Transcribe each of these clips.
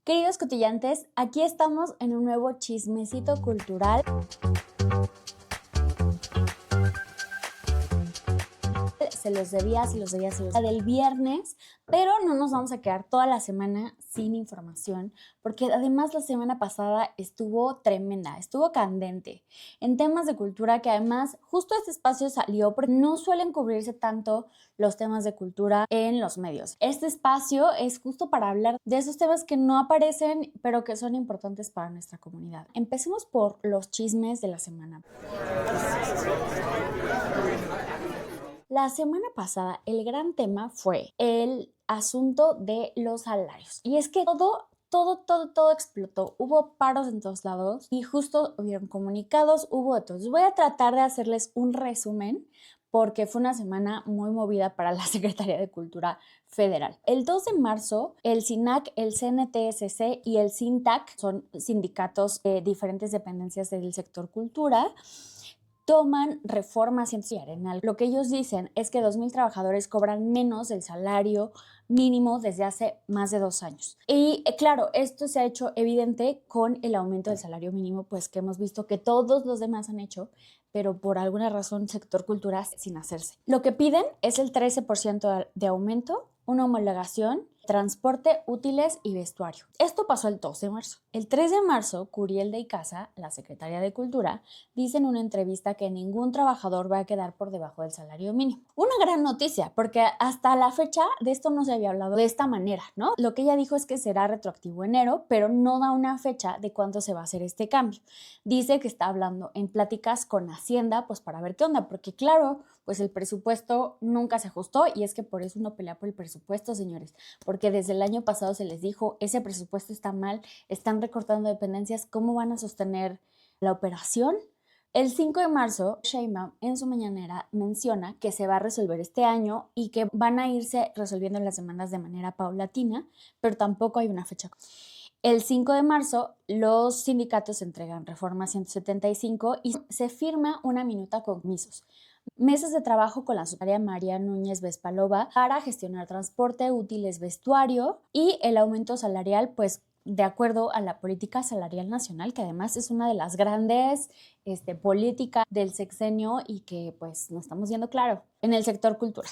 Queridos cotillantes, aquí estamos en un nuevo chismecito cultural. Se los debía del viernes, pero no nos vamos a quedar toda la semana sin información, porque además la semana pasada estuvo tremenda, estuvo candente en temas de cultura, que además justo este espacio salió porque no suelen cubrirse tanto los temas de cultura en los medios. Este espacio es justo para hablar de esos temas que no aparecen, pero que son importantes para nuestra comunidad. Empecemos por los chismes de la semana. La semana pasada el gran tema fue el asunto de los salarios. Y es que todo explotó. Hubo paros en todos lados y justo hubieron comunicados, hubo otros. Voy a tratar de hacerles un resumen porque fue una semana muy movida para la Secretaría de Cultura Federal. El 2 de marzo, el SINAC, el CNTSC y el SINTAC, son sindicatos de diferentes dependencias del sector cultura, toman reformas en Arenal. Lo que ellos dicen es que 2,000 trabajadores cobran menos del salario mínimo desde hace más de 2 años. Y claro, esto se ha hecho evidente con el aumento del salario mínimo, pues que hemos visto que todos los demás han hecho, pero por alguna razón sector cultura sin hacerse. Lo que piden es el 13% de aumento, una homologación, transporte, útiles y vestuario. Esto pasó el 2 de marzo. El 3 de marzo, Curiel de Icaza, la secretaria de Cultura, dice en una entrevista que ningún trabajador va a quedar por debajo del salario mínimo. Una gran noticia, porque hasta la fecha de esto no se había hablado de esta manera, ¿no? Lo que ella dijo es que será retroactivo enero, pero no da una fecha de cuándo se va a hacer este cambio. Dice que está hablando en pláticas con Hacienda, pues para ver qué onda, porque claro, pues el presupuesto nunca se ajustó y es que por eso uno pelea por el presupuesto, señores, porque desde el año pasado se les dijo, ese presupuesto está mal, están recortando dependencias, ¿cómo van a sostener la operación? El 5 de marzo, Sheinbaum en su mañanera menciona que se va a resolver este año y que van a irse resolviendo las demandas de manera paulatina, pero tampoco hay una fecha. El 5 de marzo, los sindicatos entregan reforma 175 y se firma una minuta con comisos. Meses de trabajo con la secretaria María Núñez Vespalova para gestionar transporte, útiles, vestuario y el aumento salarial, pues de acuerdo a la política salarial nacional, que además es una de las grandes políticas del sexenio y que pues no estamos viendo claro en el sector cultura.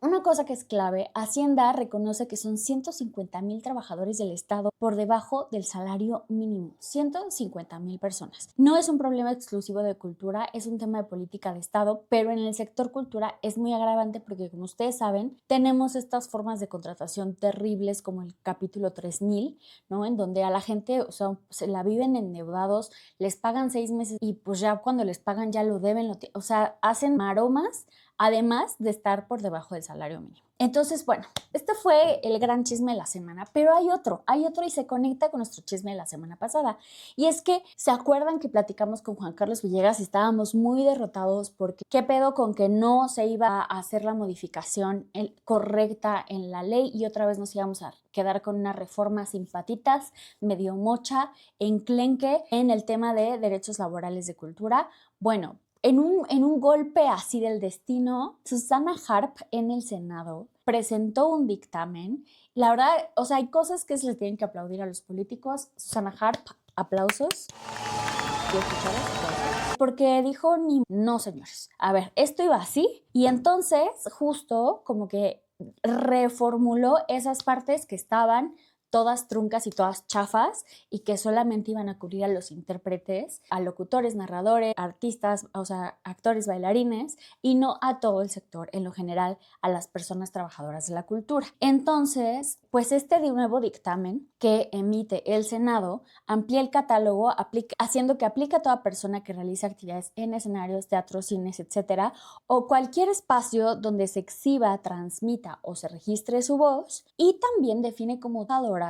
Una cosa que es clave, Hacienda reconoce que son 150,000 trabajadores del Estado por debajo del salario mínimo, 150,000 personas. No es un problema exclusivo de cultura, es un tema de política de Estado, pero en el sector cultura es muy agravante porque, como ustedes saben, tenemos estas formas de contratación terribles como el capítulo 3000, ¿no? En donde a la gente, o sea, se la viven endeudados, les pagan 6 meses y pues ya cuando les pagan ya lo deben, o sea, hacen maromas, además de estar por debajo del salario mínimo. Entonces, bueno, este fue el gran chisme de la semana, pero hay otro y se conecta con nuestro chisme de la semana pasada. Y es que, ¿se acuerdan que platicamos con Juan Carlos Villegas y estábamos muy derrotados porque qué pedo con que no se iba a hacer la modificación correcta en la ley y otra vez nos íbamos a quedar con una reforma sin patitas, medio mocha, enclenque en el tema de derechos laborales de cultura? Bueno, en un golpe así del destino, Susana Harp en el Senado presentó un dictamen. La verdad, o sea, hay cosas que se les tienen que aplaudir a los políticos. Susana Harp, aplausos. Porque dijo, no señores, a ver, esto iba así. Y entonces, justo como que reformuló esas partes que estaban todas truncas y todas chafas y que solamente iban a cubrir a los intérpretes, a locutores, narradores, artistas, o sea, actores, bailarines y no a todo el sector, en lo general a las personas trabajadoras de la cultura. Entonces, pues de nuevo dictamen que emite el Senado amplía el catálogo haciendo que aplique a toda persona que realice actividades en escenarios, teatros, cines, etcétera, o cualquier espacio donde se exhiba, transmita o se registre su voz, y también define como dotadoras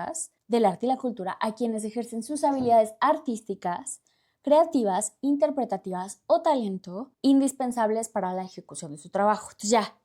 del arte y la cultura a quienes ejercen sus habilidades artísticas, creativas, interpretativas o talento indispensables para la ejecución de su trabajo. Entonces ya,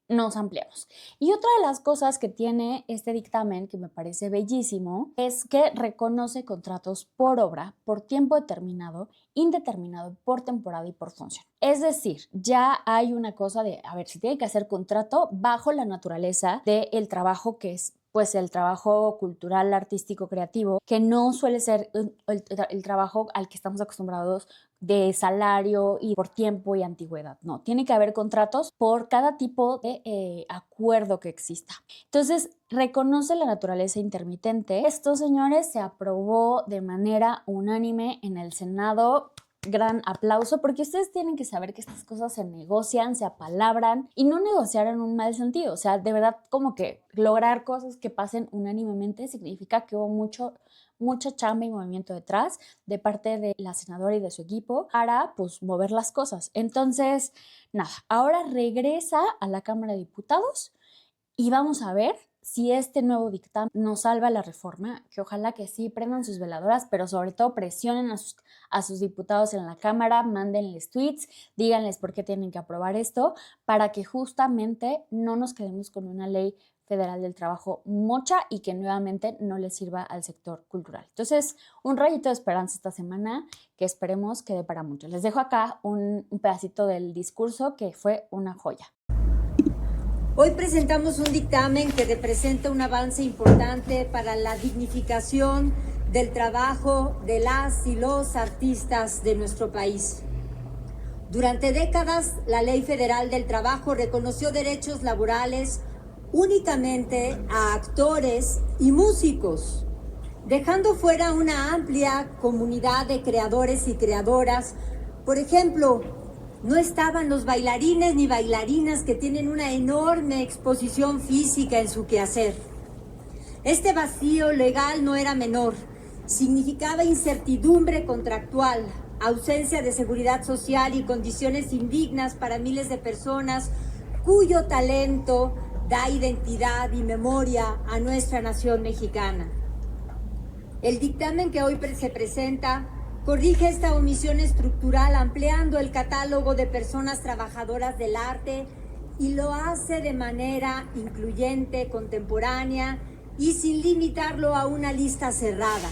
nos ampliamos. Y otra de las cosas que tiene este dictamen, que me parece bellísimo, es que reconoce contratos por obra, por tiempo determinado, indeterminado, por temporada y por función. Es decir, ya hay una cosa de, a ver, si tiene que hacer contrato bajo la naturaleza del trabajo que es pues el trabajo cultural, artístico, creativo, que no suele ser el trabajo al que estamos acostumbrados de salario y por tiempo y antigüedad. No, tiene que haber contratos por cada tipo de acuerdo que exista. Entonces, reconoce la naturaleza intermitente. Esto, señores, se aprobó de manera unánime en el Senado. Gran aplauso, porque ustedes tienen que saber que estas cosas se negocian, se apalabran y no negociar en un mal sentido. O sea, de verdad, como que lograr cosas que pasen unánimemente significa que hubo mucha chamba y movimiento detrás de parte de la senadora y de su equipo para, pues, mover las cosas. Entonces, nada, ahora regresa a la Cámara de Diputados y vamos a ver si este nuevo dictamen nos salva la reforma, que ojalá que sí, prendan sus veladoras, pero sobre todo presionen a sus diputados en la Cámara, mándenles tweets, díganles por qué tienen que aprobar esto, para que justamente no nos quedemos con una ley federal del trabajo mocha y que nuevamente no le sirva al sector cultural. Entonces, un rayito de esperanza esta semana que esperemos que dé para mucho. Les dejo acá un pedacito del discurso que fue una joya. Hoy presentamos un dictamen que representa un avance importante para la dignificación del trabajo de las y los artistas de nuestro país. Durante décadas, la Ley Federal del Trabajo reconoció derechos laborales únicamente a actores y músicos, dejando fuera una amplia comunidad de creadores y creadoras. Por ejemplo, no estaban los bailarines ni bailarinas que tienen una enorme exposición física en su quehacer. Este vacío legal no era menor, significaba incertidumbre contractual, ausencia de seguridad social y condiciones indignas para miles de personas cuyo talento da identidad y memoria a nuestra nación mexicana. El dictamen que hoy se presenta corrige esta omisión estructural ampliando el catálogo de personas trabajadoras del arte y lo hace de manera incluyente, contemporánea y sin limitarlo a una lista cerrada.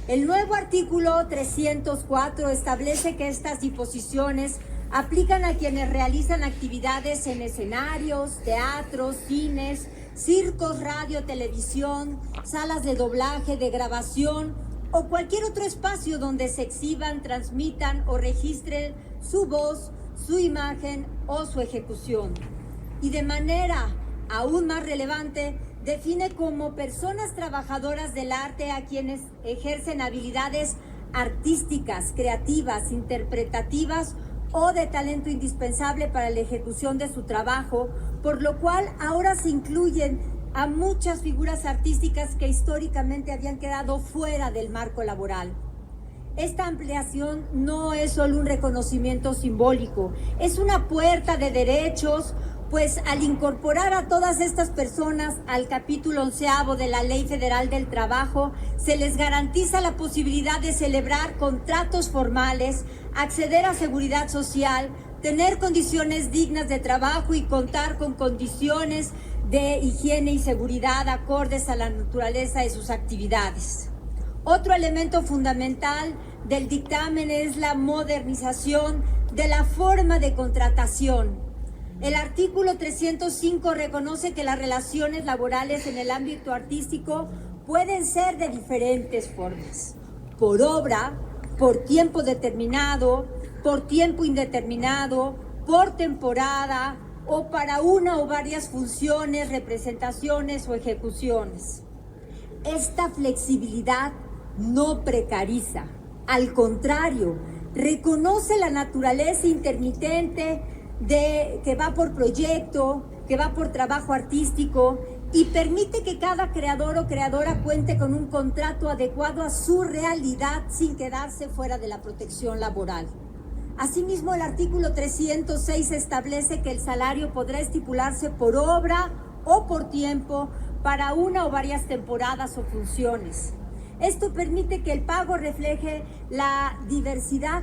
El nuevo artículo 304 establece que estas disposiciones aplican a quienes realizan actividades en escenarios, teatros, cines, circos, radio, televisión, salas de doblaje, de grabación o cualquier otro espacio donde se exhiban, transmitan o registren su voz, su imagen o su ejecución. Y de manera aún más relevante, define como personas trabajadoras del arte a quienes ejercen habilidades artísticas, creativas, interpretativas o de talento indispensable para la ejecución de su trabajo, por lo cual ahora se incluyen a muchas figuras artísticas que históricamente habían quedado fuera del marco laboral. Esta ampliación no es solo un reconocimiento simbólico, es una puerta de derechos, pues al incorporar a todas estas personas al capítulo 11º de la Ley Federal del Trabajo, se les garantiza la posibilidad de celebrar contratos formales, acceder a seguridad social, tener condiciones dignas de trabajo y contar con condiciones de higiene y seguridad acordes a la naturaleza de sus actividades. Otro elemento fundamental del dictamen es la modernización de la forma de contratación. El artículo 305 reconoce que las relaciones laborales en el ámbito artístico pueden ser de diferentes formas: por obra, por tiempo determinado, por tiempo indeterminado, por temporada o para una o varias funciones, representaciones o ejecuciones. Esta flexibilidad no precariza, al contrario, reconoce la naturaleza intermitente que va por proyecto, que va por trabajo artístico y permite que cada creador o creadora cuente con un contrato adecuado a su realidad sin quedarse fuera de la protección laboral. Asimismo, el artículo 306 establece que el salario podrá estipularse por obra o por tiempo para una o varias temporadas o funciones. Esto permite que el pago refleje la diversidad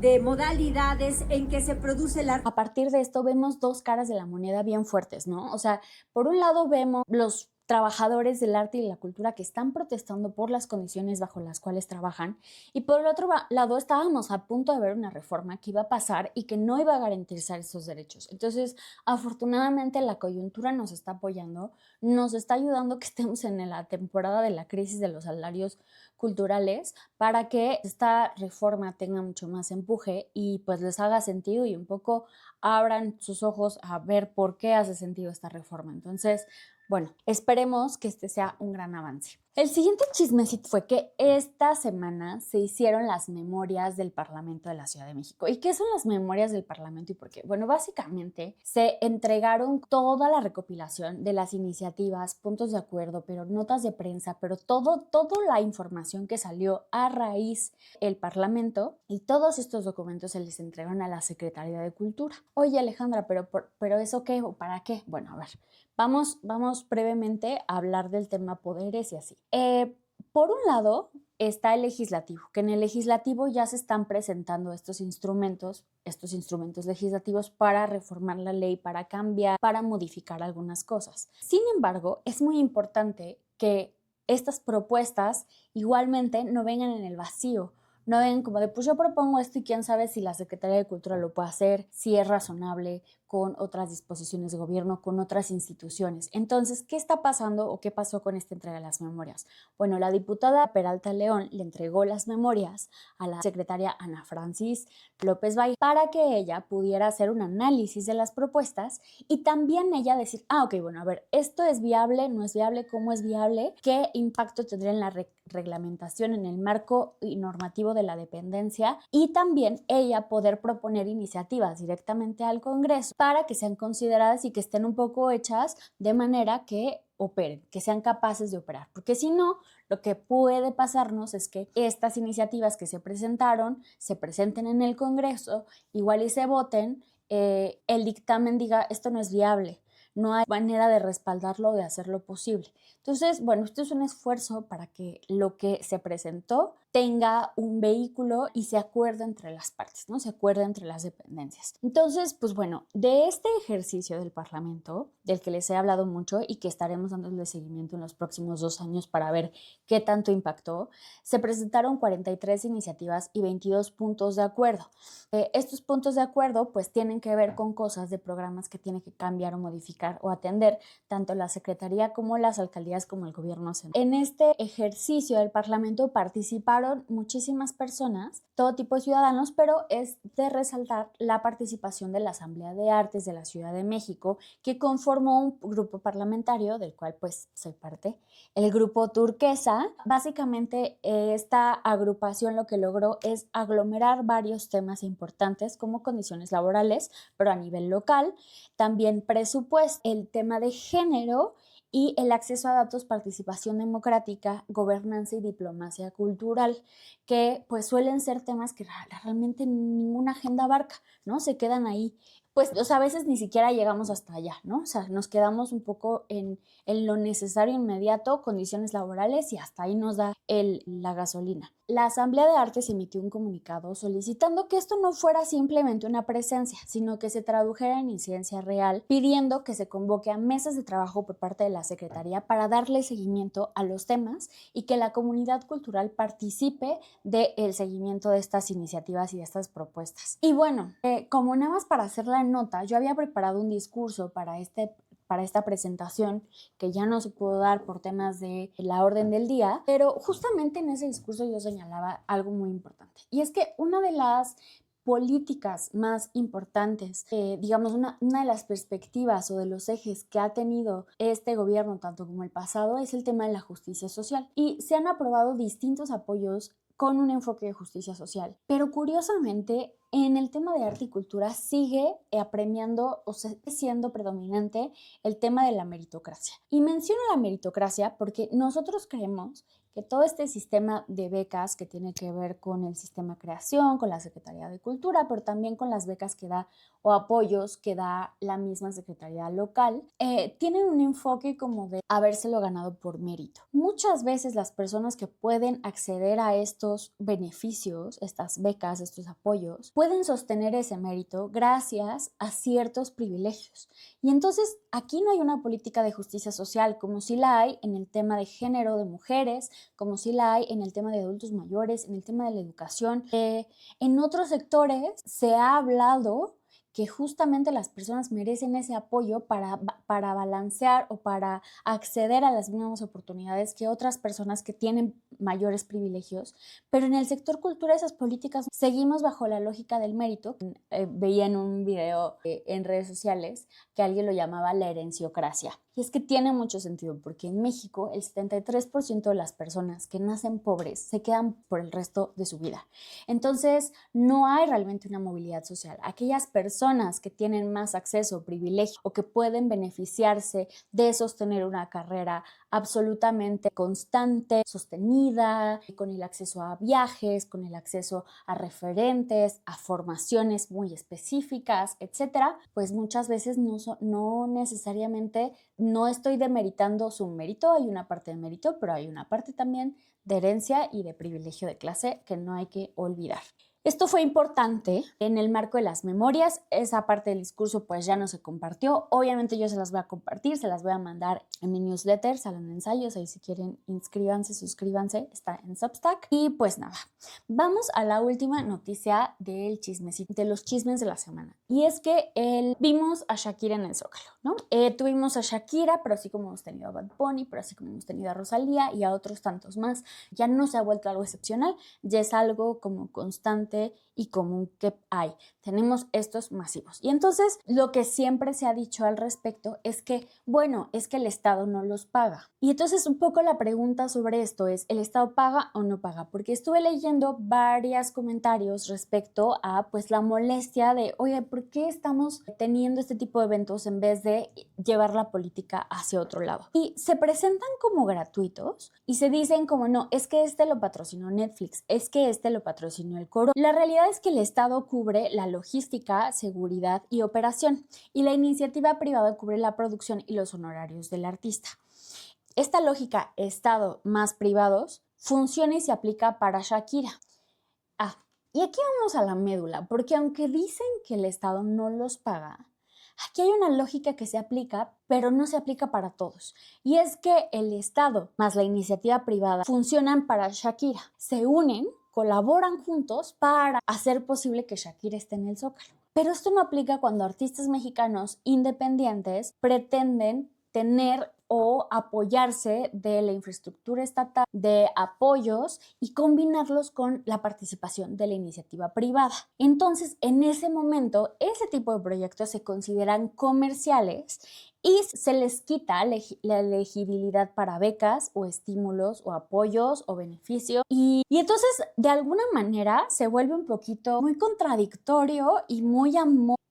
de modalidades en que se produce el arte. A partir de esto vemos dos caras de la moneda bien fuertes, ¿no? O sea, por un lado vemos los trabajadores del arte y de la cultura que están protestando por las condiciones bajo las cuales trabajan. Y por el otro lado, estábamos a punto de ver una reforma que iba a pasar y que no iba a garantizar esos derechos. Entonces, afortunadamente, la coyuntura nos está apoyando, nos está ayudando que estemos en la temporada de la crisis de los salarios culturales para que esta reforma tenga mucho más empuje y pues les haga sentido y un poco abran sus ojos a ver por qué hace sentido esta reforma. Entonces, bueno, esperemos que este sea un gran avance. El siguiente chismecito fue que esta semana se hicieron las memorias del Parlamento de la Ciudad de México. ¿Y qué son las memorias del Parlamento y por qué? Bueno, básicamente se entregaron toda la recopilación de las iniciativas, puntos de acuerdo, pero notas de prensa, pero toda la información que salió a raíz del Parlamento, y todos estos documentos se les entregaron a la Secretaría de Cultura. Oye, Alejandra, ¿pero eso qué o para qué? Bueno, a ver, vamos brevemente a hablar del tema poderes y así. Por un lado está el legislativo, que en el legislativo ya se están presentando estos instrumentos legislativos para reformar la ley, para cambiar, para modificar algunas cosas. Sin embargo, es muy importante que estas propuestas igualmente no vengan en el vacío, no vengan como de pues yo propongo esto y quién sabe si la Secretaría de Cultura lo puede hacer, si es razonable con otras disposiciones de gobierno, con otras instituciones. Entonces, ¿qué está pasando o qué pasó con esta entrega de las memorias? Bueno, la diputada Peralta León le entregó las memorias a la secretaria Ana Francis López Bay para que ella pudiera hacer un análisis de las propuestas y también ella decir, ok, bueno, a ver, esto es viable, no es viable, cómo es viable, qué impacto tendría en la reglamentación, en el marco normativo de la dependencia y también ella poder proponer iniciativas directamente al Congreso para que sean consideradas y que estén un poco hechas de manera que operen, que sean capaces de operar. Porque si no, lo que puede pasarnos es que estas iniciativas que se presentaron se presenten en el Congreso, igual y se voten, el dictamen diga esto no es viable, no hay manera de respaldarlo o de hacerlo posible. Entonces, bueno, esto es un esfuerzo para que lo que se presentó tenga un vehículo y se acuerde entre las partes, ¿no? Se acuerde entre las dependencias. Entonces, pues bueno, de este ejercicio del Parlamento, del que les he hablado mucho y que estaremos dándole seguimiento en los próximos 2 años para ver qué tanto impactó, se presentaron 43 iniciativas y 22 puntos de acuerdo. Estos puntos de acuerdo pues tienen que ver con cosas de programas que tiene que cambiar o modificar o atender tanto la Secretaría como las alcaldías como el gobierno central. En este ejercicio del Parlamento participaron muchísimas personas, todo tipo de ciudadanos, pero es de resaltar la participación de la Asamblea de Artes de la Ciudad de México, que conformó un grupo parlamentario del cual pues soy parte, el grupo Turquesa. Básicamente esta agrupación lo que logró es aglomerar varios temas importantes como condiciones laborales, pero a nivel local, también presupuesto, el tema de género y el acceso a datos, participación democrática, gobernanza y diplomacia cultural, que pues suelen ser temas que realmente ninguna agenda abarca, ¿no? Se quedan ahí. Pues, o sea, a veces ni siquiera llegamos hasta allá, ¿no? O sea, nos quedamos un poco en lo necesario inmediato, condiciones laborales y hasta ahí nos da la gasolina. La Asamblea de Artes emitió un comunicado solicitando que esto no fuera simplemente una presencia, sino que se tradujera en incidencia real, pidiendo que se convoque a mesas de trabajo por parte de la Secretaría para darle seguimiento a los temas y que la comunidad cultural participe del seguimiento de estas iniciativas y de estas propuestas. Y bueno, como nada más para hacer la nota, yo había preparado un discurso para esta presentación que ya no se pudo dar por temas de la orden del día, pero justamente en ese discurso yo señalaba algo muy importante y es que una de las políticas más importantes, digamos una de las perspectivas o de los ejes que ha tenido este gobierno tanto como el pasado es el tema de la justicia social y se han aprobado distintos apoyos con un enfoque de justicia social. Pero curiosamente, en el tema de arte y cultura sigue apremiando o siendo predominante el tema de la meritocracia. Y menciono la meritocracia porque nosotros creemos que todo este sistema de becas que tiene que ver con el sistema de creación, con la Secretaría de Cultura, pero también con las becas que da o apoyos que da la misma Secretaría local, tienen un enfoque como de habérselo ganado por mérito. Muchas veces las personas que pueden acceder a estos beneficios, estas becas, estos apoyos, pueden sostener ese mérito gracias a ciertos privilegios. Y entonces aquí no hay una política de justicia social como sí la hay en el tema de género de mujeres, como sí la hay en el tema de adultos mayores, en el tema de la educación. En otros sectores se ha hablado que justamente las personas merecen ese apoyo para balancear o para acceder a las mismas oportunidades que otras personas que tienen mayores privilegios, pero en el sector cultura esas políticas seguimos bajo la lógica del mérito. Veía en un video en redes sociales que alguien lo llamaba la herenciocracia. Y es que tiene mucho sentido porque en México el 73% de las personas que nacen pobres se quedan por el resto de su vida. Entonces no hay realmente una movilidad social. Aquellas personas que tienen más acceso, privilegio o que pueden beneficiarse de sostener una carrera absolutamente constante, sostenida, con el acceso a viajes, con el acceso a referentes, a formaciones muy específicas, etcétera, pues muchas veces no necesariamente, no estoy demeritando su mérito, hay una parte de mérito, pero hay una parte también de herencia y de privilegio de clase que no hay que olvidar. Esto fue importante en el marco de las memorias. Esa parte del discurso pues ya no se compartió. Obviamente yo se las voy a compartir, se las voy a mandar en mi newsletter, Salón de Ensayos. Ahí si quieren inscríbanse, suscríbanse, está en Substack. Y pues nada, vamos a la última noticia del chismecito, de los chismes de la semana. Y es que vimos a Shakira en el Zócalo, ¿no? Tuvimos a Shakira, pero así como hemos tenido a Bad Bunny, pero así como hemos tenido a Rosalía y a otros tantos más. Ya no se ha vuelto algo excepcional, ya es algo como constante y común que hay. Tenemos estos masivos. Y entonces lo que siempre se ha dicho al respecto es que, bueno, es que el Estado no los paga. Y entonces un poco la pregunta sobre esto es, ¿el Estado paga o no paga? Porque estuve leyendo varios comentarios respecto a pues la molestia de, oye, ¿por qué estamos teniendo este tipo de eventos en vez de llevar la política hacia otro lado? Y se presentan como gratuitos y se dicen como, no, es que este lo patrocinó Netflix, es que este lo patrocinó el Coro. La realidad es que el Estado cubre la logística, seguridad y operación, y la iniciativa privada cubre la producción y los honorarios del artista. Esta lógica Estado más privados funciona y se aplica para Shakira. Y aquí vamos a la médula, porque aunque dicen que el Estado no los paga, aquí hay una lógica que se aplica, pero no se aplica para todos. Y es que el Estado más la iniciativa privada funcionan para Shakira. Se unen, colaboran juntos para hacer posible que Shakira esté en el Zócalo. Pero esto no aplica cuando artistas mexicanos independientes pretenden tener o apoyarse de la infraestructura estatal, de apoyos y combinarlos con la participación de la iniciativa privada. Entonces, en ese momento, ese tipo de proyectos se consideran comerciales y se les quita la elegibilidad para becas o estímulos o apoyos o beneficios. Y entonces, de alguna manera, se vuelve un poquito muy contradictorio y muy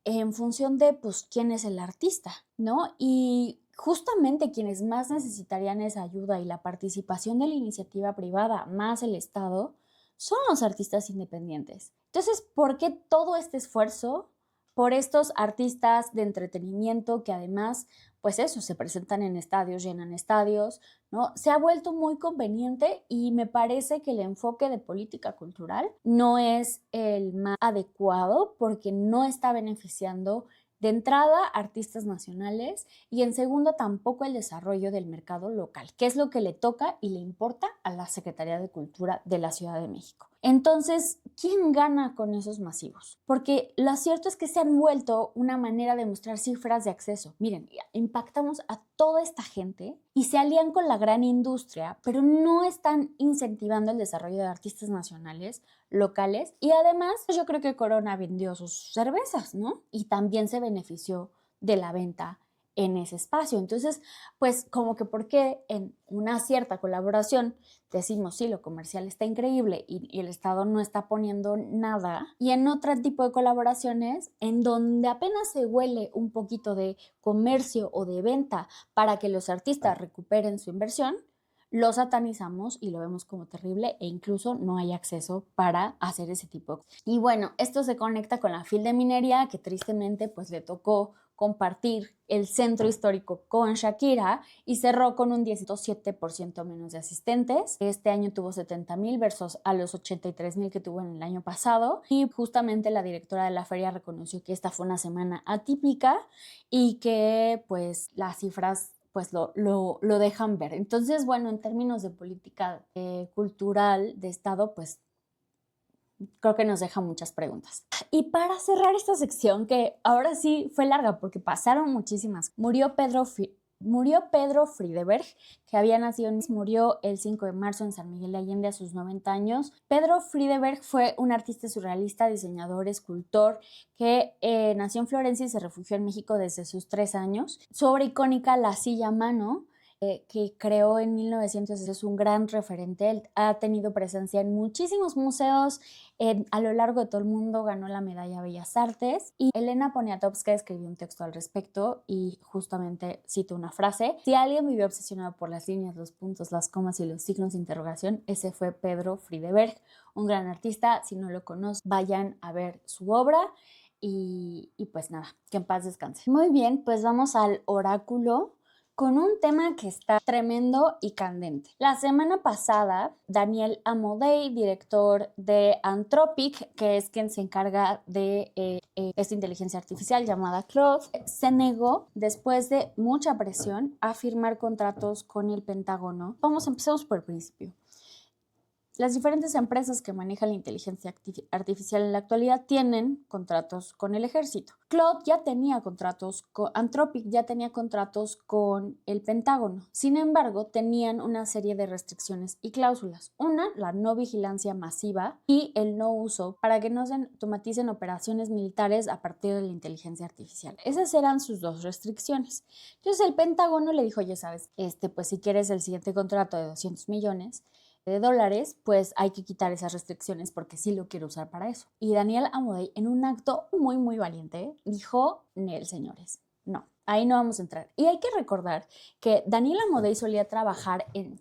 en función de, pues, quién es el artista, ¿no? Y justamente quienes más necesitarían esa ayuda y la participación de la iniciativa privada más el Estado son los artistas independientes. Entonces, ¿por qué todo este esfuerzo por estos artistas de entretenimiento que además, pues eso, se presentan en estadios, llenan estadios, ¿no? Se ha vuelto muy conveniente y me parece que el enfoque de política cultural no es el más adecuado porque no está beneficiando de entrada, artistas nacionales y en segundo, tampoco el desarrollo del mercado local, que es lo que le toca y le importa a la Secretaría de Cultura de la Ciudad de México. Entonces, ¿quién gana con esos masivos? Porque lo cierto es que se han vuelto una manera de mostrar cifras de acceso. Miren, impactamos a toda esta gente y se alían con la gran industria, pero no están incentivando el desarrollo de artistas nacionales, locales, y además yo creo que Corona vendió sus cervezas, ¿no? Y también se benefició de la venta en ese espacio. Entonces, pues como que porque en una cierta colaboración decimos, sí, lo comercial está increíble y el Estado no está poniendo nada, y en otro tipo de colaboraciones en donde apenas se huele un poquito de comercio o de venta para que los artistas recuperen su inversión, lo satanizamos y lo vemos como terrible e incluso no hay acceso para hacer ese tipo de cosas. Y bueno, esto se conecta con la FIL de Minería, que tristemente pues le tocó compartir el centro histórico con Shakira y cerró con un 17% menos de asistentes. Este año tuvo 70,000 versus a los 83,000 que tuvo en el año pasado, y justamente la directora de la feria reconoció que esta fue una semana atípica y que pues las cifras pues lo dejan ver. Entonces, bueno, en términos de política cultural de Estado, pues creo que nos deja muchas preguntas. Y para cerrar esta sección, que ahora sí fue larga porque pasaron muchísimas, murió Pedro Friedeberg, que había nacido, murió el 5 de marzo en San Miguel de Allende a sus 90 años. Pedro Friedeberg fue un artista surrealista, diseñador, escultor, que nació en Florencia y se refugió en México desde sus 3 años. Su obra icónica, La silla a mano, que creó en 1900, es un gran referente. Él ha tenido presencia en muchísimos museos a lo largo de todo el mundo, ganó la medalla Bellas Artes, y Elena Poniatowska escribió un texto al respecto y justamente cito una frase: si alguien vivió obsesionado por las líneas, los puntos, las comas y los signos de interrogación, ese fue Pedro Friedeberg, un gran artista. Si no lo conocen, vayan a ver su obra. Y pues nada, que en paz descanse. Muy bien, pues vamos al oráculo con un tema que está tremendo y candente. La semana pasada, Daniel Amodei, director de Anthropic, que es quien se encarga de esta inteligencia artificial llamada Claude, se negó, después de mucha presión, a firmar contratos con el Pentágono. Empecemos por el principio. Las diferentes empresas que manejan la inteligencia artificial en la actualidad tienen contratos con el ejército. Claude ya tenía contratos Anthropic ya tenía contratos con el Pentágono. Sin embargo, tenían una serie de restricciones y cláusulas. Una, la no vigilancia masiva y el no uso para que no se automaticen operaciones militares a partir de la inteligencia artificial. Esas eran sus dos restricciones. Entonces el Pentágono le dijo: ya sabes, pues si quieres el siguiente contrato de 200 millones de dólares, pues hay que quitar esas restricciones porque sí lo quiero usar para eso. Y Daniel Amodei, en un acto muy, muy valiente, dijo: Nel, señores, no, ahí no vamos a entrar. Y hay que recordar que Daniel Amodei solía trabajar en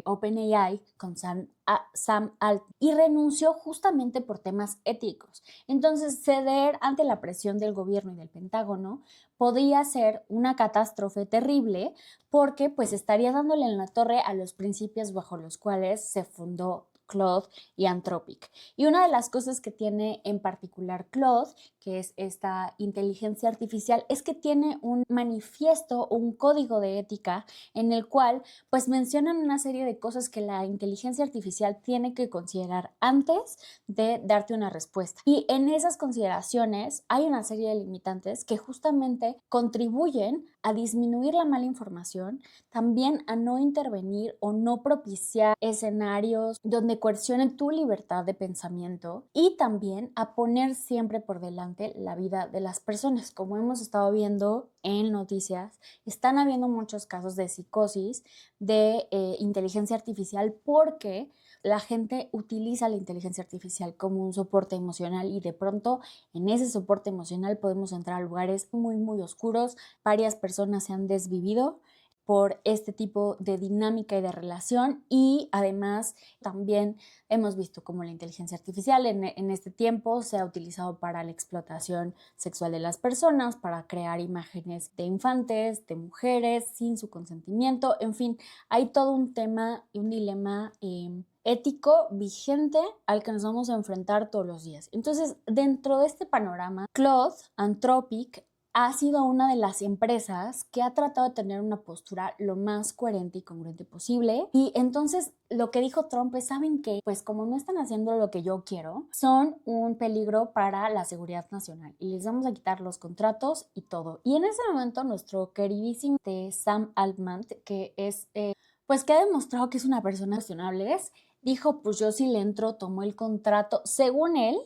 OpenAI con Sam Altman y renunció justamente por temas éticos. Entonces, ceder ante la presión del gobierno y del Pentágono podía ser una catástrofe terrible, porque pues estaría dándole en la torre a los principios bajo los cuales se fundó Claude y Anthropic. Y una de las cosas que tiene en particular Claude, que es esta inteligencia artificial, es que tiene un manifiesto o un código de ética en el cual pues mencionan una serie de cosas que la inteligencia artificial tiene que considerar antes de darte una respuesta. Y en esas consideraciones hay una serie de limitantes que justamente contribuyen a disminuir la mala información, también a no intervenir o no propiciar escenarios donde coercionen tu libertad de pensamiento, y también a poner siempre por delante la vida de las personas. Como hemos estado viendo en noticias, están habiendo muchos casos de psicosis de inteligencia artificial, porque la gente utiliza la inteligencia artificial como un soporte emocional, y de pronto en ese soporte emocional podemos entrar a lugares muy, muy oscuros. Varias personas se han desvivido por este tipo de dinámica y de relación, y además también hemos visto cómo la inteligencia artificial en este tiempo se ha utilizado para la explotación sexual de las personas, para crear imágenes de infantes, de mujeres sin su consentimiento. En fin, hay todo un tema y un dilema ético vigente al que nos vamos a enfrentar todos los días. Entonces, dentro de este panorama, Claude, Anthropic, ha sido una de las empresas que ha tratado de tener una postura lo más coherente y congruente posible. Y entonces lo que dijo Trump es: ¿saben qué? Pues como no están haciendo lo que yo quiero, son un peligro para la seguridad nacional y les vamos a quitar los contratos y todo. Y en ese momento nuestro queridísimo Sam Altman, que es pues que ha demostrado que es una persona cuestionable, dijo: pues yo sí le entro, tomó el contrato, según él,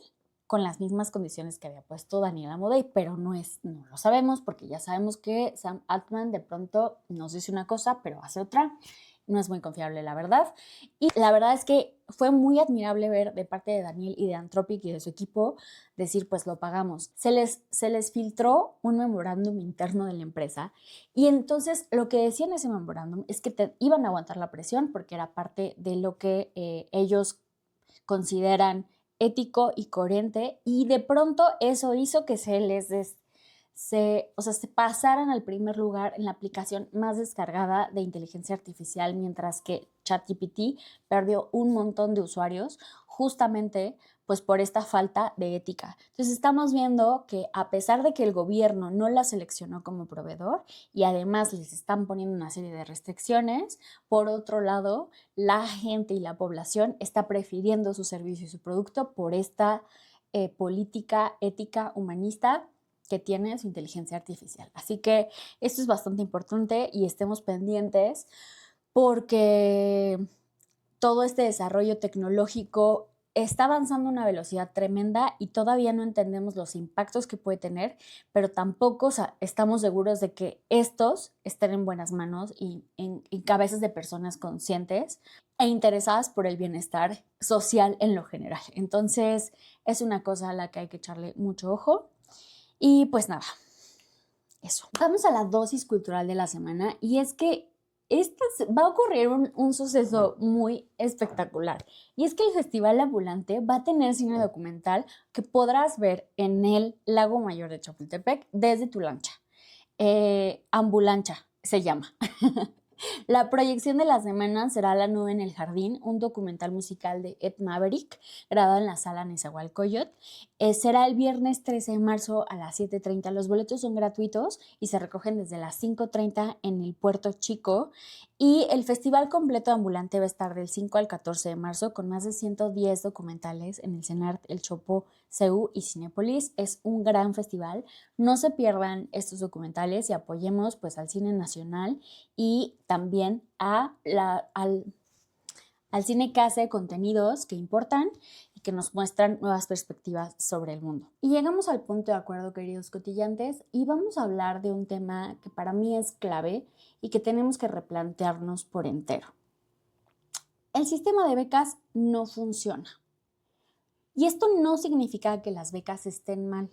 con las mismas condiciones que había puesto Daniel Amodei, pero no lo sabemos, porque ya sabemos que Sam Altman de pronto nos dice una cosa pero hace otra. No es muy confiable, la verdad. Y la verdad es que fue muy admirable ver de parte de Daniel y de Anthropic y de su equipo decir: pues lo pagamos. Se les filtró un memorándum interno de la empresa, y entonces lo que decía en ese memorándum es que iban a aguantar la presión porque era parte de lo que ellos consideran ético y coherente, y de pronto eso hizo que se se pasaran al primer lugar en la aplicación más descargada de inteligencia artificial, mientras que ChatGPT perdió un montón de usuarios justamente pues por esta falta de ética. Entonces estamos viendo que a pesar de que el gobierno no la seleccionó como proveedor y además les están poniendo una serie de restricciones, por otro lado, la gente y la población está prefiriendo su servicio y su producto por esta política ética humanista que tiene su inteligencia artificial. Así que esto es bastante importante y estemos pendientes porque todo este desarrollo tecnológico está avanzando a una velocidad tremenda y todavía no entendemos los impactos que puede tener, pero tampoco estamos seguros de que estos estén en buenas manos y en cabezas de personas conscientes e interesadas por el bienestar social en lo general. Entonces, es una cosa a la que hay que echarle mucho ojo. Y pues nada, eso. Vamos a la dosis cultural de la semana y es que va a ocurrir un suceso muy espectacular. Y es que el Festival Ambulante va a tener cine documental que podrás ver en el Lago Mayor de Chapultepec desde tu lancha. Ambulancha se llama. La proyección de la semana será La nube en el jardín, un documental musical de Ed Maverick, grabado en la sala Nezahualcóyotl. Será el viernes 13 de marzo a las 7:30. Los boletos son gratuitos y se recogen desde las 5:30 en el Puerto Chico. Y el festival completo ambulante va a estar del 5 al 14 de marzo con más de 110 documentales en el CENART, el Chopo, CEU y Cinépolis. Es un gran festival. No se pierdan estos documentales y apoyemos pues al cine nacional y también al cine que hace contenidos que importan y que nos muestran nuevas perspectivas sobre el mundo. Y llegamos al punto de acuerdo, queridos cotillantes, y vamos a hablar de un tema que para mí es clave y que tenemos que replantearnos por entero. El sistema de becas no funciona. Y esto no significa que las becas estén mal,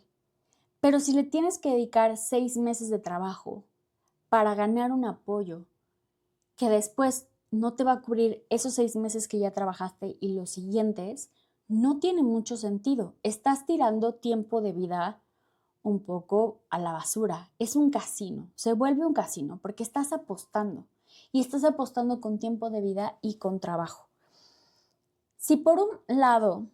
pero si le tienes que dedicar 6 meses de trabajo para ganar un apoyo que después no te va a cubrir esos 6 meses que ya trabajaste y los siguientes, no tiene mucho sentido. Estás tirando tiempo de vida un poco a la basura. Es un casino, se vuelve un casino porque estás apostando y estás apostando con tiempo de vida y con trabajo. Si por un lado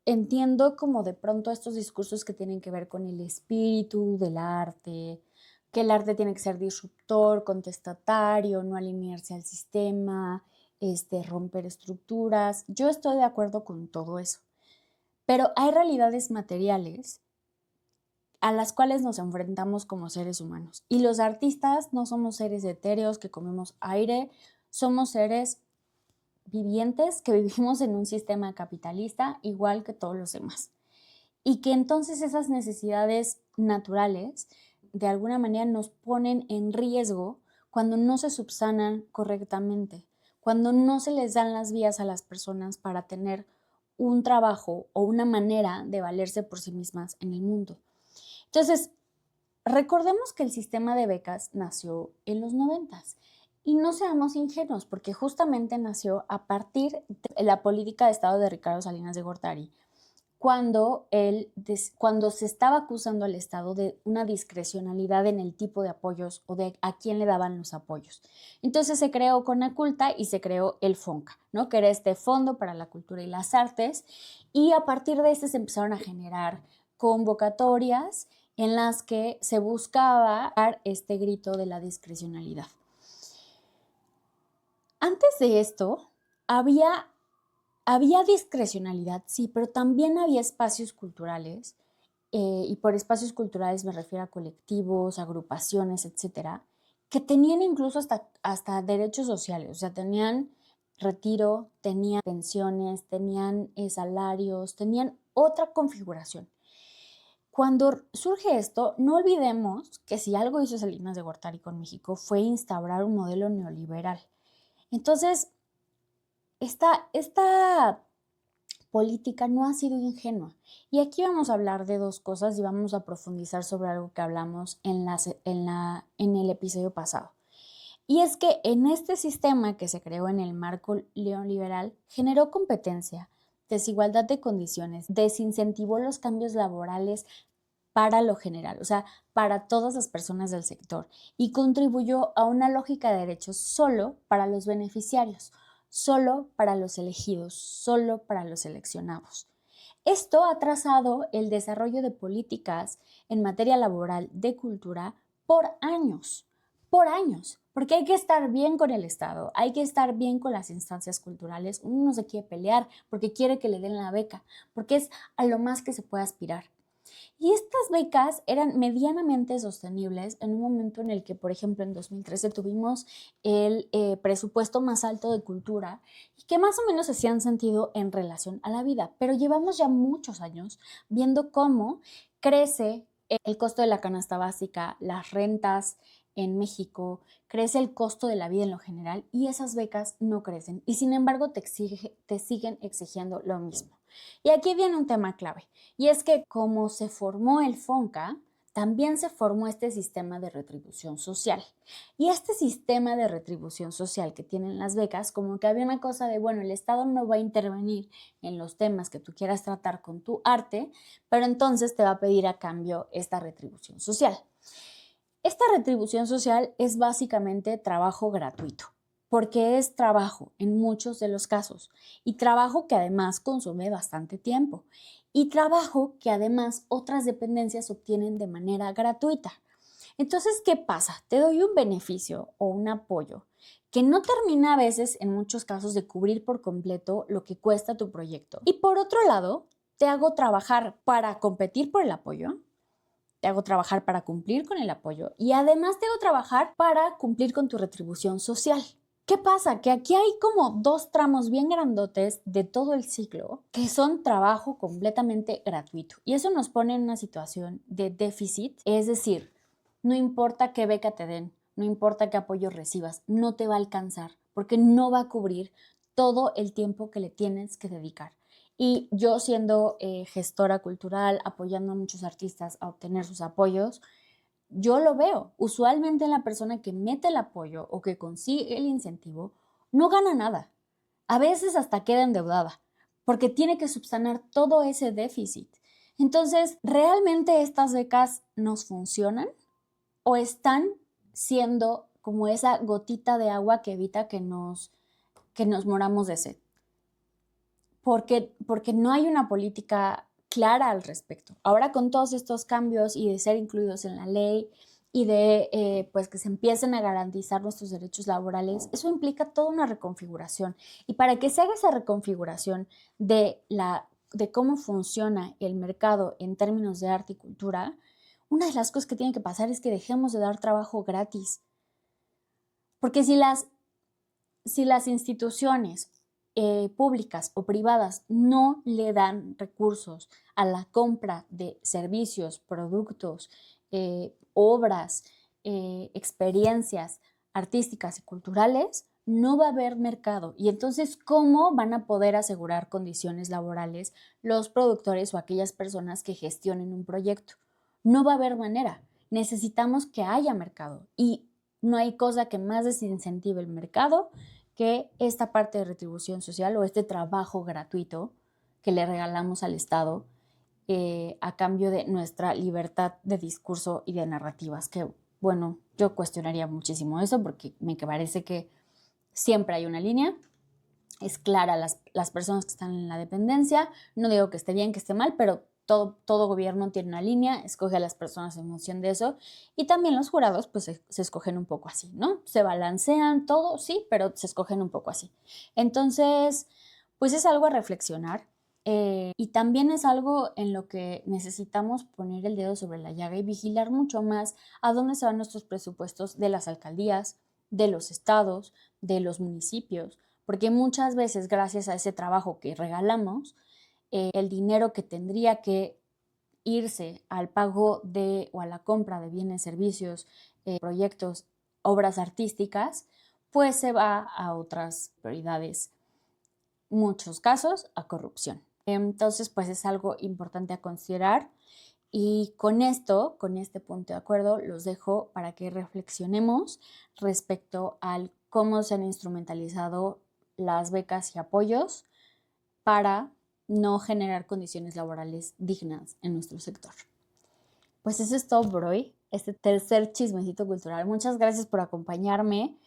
entiendo como de pronto estos discursos que tienen que ver con el espíritu del arte, que el arte tiene que ser disruptor, contestatario, no alinearse al sistema, romper estructuras. Yo estoy de acuerdo con todo eso. Pero hay realidades materiales a las cuales nos enfrentamos como seres humanos. Y los artistas no somos seres etéreos que comemos aire, somos seres vivientes que vivimos en un sistema capitalista igual que todos los demás. Y que entonces esas necesidades naturales de alguna manera nos ponen en riesgo cuando no se subsanan correctamente, cuando no se les dan las vías a las personas para tener un trabajo o una manera de valerse por sí mismas en el mundo. Entonces, recordemos que el sistema de becas nació en los 90s y no seamos ingenuos porque justamente nació a partir de la política de Estado de Ricardo Salinas de Gortari, cuando se estaba acusando al Estado de una discrecionalidad en el tipo de apoyos o de a quién le daban los apoyos. Entonces se creó Conaculta y se creó el FONCA, ¿no? Que era este Fondo para la Cultura y las Artes, y a partir de este se empezaron a generar convocatorias en las que se buscaba dar este grito de la discrecionalidad. Antes de esto, había discrecionalidad, sí, pero también había espacios culturales, y por espacios culturales me refiero a colectivos, agrupaciones, etcétera, que tenían incluso hasta derechos sociales, o sea, tenían retiro, tenían pensiones, tenían salarios, tenían otra configuración. Cuando surge esto, no olvidemos que si algo hizo Salinas de Gortari con México fue instaurar un modelo neoliberal. Entonces, esta política no ha sido ingenua. Y aquí vamos a hablar de dos cosas y vamos a profundizar sobre algo que hablamos en el episodio pasado. Y es que en este sistema que se creó en el marco neoliberal generó competencia, desigualdad de condiciones, desincentivó los cambios laborales para lo general, o sea, para todas las personas del sector, y contribuyó a una lógica de derechos solo para los beneficiarios, solo para los elegidos, solo para los seleccionados. Esto ha trazado el desarrollo de políticas en materia laboral de cultura por años, porque hay que estar bien con el Estado, hay que estar bien con las instancias culturales. Uno no se quiere pelear porque quiere que le den la beca, porque es a lo más que se puede aspirar. Y estas becas eran medianamente sostenibles en un momento en el que, por ejemplo, en 2013 tuvimos el presupuesto más alto de cultura y que más o menos hacían sentido en relación a la vida. Pero llevamos ya muchos años viendo cómo crece el costo de la canasta básica, las rentas en México, crece el costo de la vida en lo general y esas becas no crecen y sin embargo te siguen exigiendo lo mismo. Y aquí viene un tema clave. Y es que como se formó el FONCA, también se formó este sistema de retribución social. Y este sistema de retribución social que tienen las becas, como que había una cosa de, bueno, el Estado no va a intervenir en los temas que tú quieras tratar con tu arte, pero entonces te va a pedir a cambio esta retribución social. Esta retribución social es básicamente trabajo gratuito, porque es trabajo en muchos de los casos y trabajo que además consume bastante tiempo y trabajo que además otras dependencias obtienen de manera gratuita. Entonces, ¿qué pasa? Te doy un beneficio o un apoyo que no termina a veces en muchos casos de cubrir por completo lo que cuesta tu proyecto. Y por otro lado, te hago trabajar para competir por el apoyo, te hago trabajar para cumplir con el apoyo y además te hago trabajar para cumplir con tu retribución social. ¿Qué pasa? Que aquí hay como dos tramos bien grandotes de todo el ciclo que son trabajo completamente gratuito y eso nos pone en una situación de déficit, es decir, no importa qué beca te den, no importa qué apoyo recibas, no te va a alcanzar porque no va a cubrir todo el tiempo que le tienes que dedicar. Y yo siendo gestora cultural, apoyando a muchos artistas a obtener sus apoyos, yo lo veo. Usualmente la persona que mete el apoyo o que consigue el incentivo no gana nada. A veces hasta queda endeudada porque tiene que subsanar todo ese déficit. Entonces, ¿realmente estas becas nos funcionan o están siendo como esa gotita de agua que evita que nos moramos de sed? Porque no hay una política clara al respecto. Ahora con todos estos cambios y de ser incluidos en la ley y de pues que se empiecen a garantizar nuestros derechos laborales, eso implica toda una reconfiguración. Y para que se haga esa reconfiguración de cómo funciona el mercado en términos de arte y cultura, una de las cosas que tiene que pasar es que dejemos de dar trabajo gratis. Porque si las instituciones públicas o privadas no le dan recursos a la compra de servicios, productos, obras, experiencias artísticas y culturales, no va a haber mercado. Y entonces, ¿cómo van a poder asegurar condiciones laborales los productores o aquellas personas que gestionen un proyecto? No va a haber manera. Necesitamos que haya mercado y no hay cosa que más desincentive el mercado que esta parte de retribución social o este trabajo gratuito que le regalamos al Estado a cambio de nuestra libertad de discurso y de narrativas, que bueno, yo cuestionaría muchísimo eso porque me parece que siempre hay una línea, es clara las personas que están en la dependencia, no digo que esté bien, que esté mal, pero todo gobierno tiene una línea, escoge a las personas en función de eso y también los jurados pues se escogen un poco así, ¿no? Se balancean todo, sí, pero se escogen un poco así. Entonces, pues es algo a reflexionar y también es algo en lo que necesitamos poner el dedo sobre la llaga y vigilar mucho más a dónde se van nuestros presupuestos de las alcaldías, de los estados, de los municipios, porque muchas veces gracias a ese trabajo que regalamos, el dinero que tendría que irse al pago de o a la compra de bienes, servicios, proyectos, obras artísticas, pues se va a otras prioridades, muchos casos a corrupción. Entonces, pues es algo importante a considerar y con este punto de acuerdo, los dejo para que reflexionemos respecto al cómo se han instrumentalizado las becas y apoyos para no generar condiciones laborales dignas en nuestro sector. Pues eso es todo por hoy, este tercer chismecito cultural. Muchas gracias por acompañarme,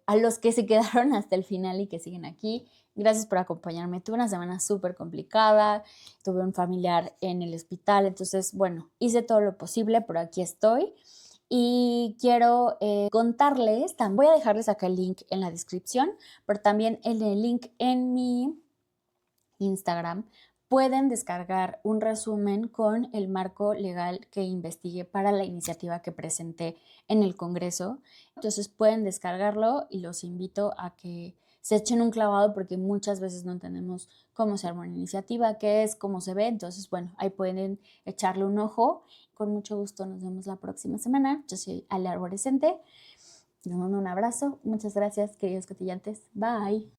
a los que se quedaron hasta el final y que siguen aquí. Gracias por acompañarme. Tuve una semana súper complicada, tuve un familiar en el hospital, entonces, bueno, hice todo lo posible, pero aquí estoy. Y quiero contarles, voy a dejarles acá el link en la descripción, pero también en el link en mi Instagram pueden descargar un resumen con el marco legal que investigué para la iniciativa que presenté en el Congreso. Entonces pueden descargarlo y los invito a que se echen un clavado porque muchas veces no entendemos cómo se arma una iniciativa, qué es, cómo se ve. Entonces, bueno, ahí pueden echarle un ojo. Con mucho gusto nos vemos la próxima semana. Yo soy Ale Arborescente. Les mando un abrazo. Muchas gracias, queridos cotillantes. Bye.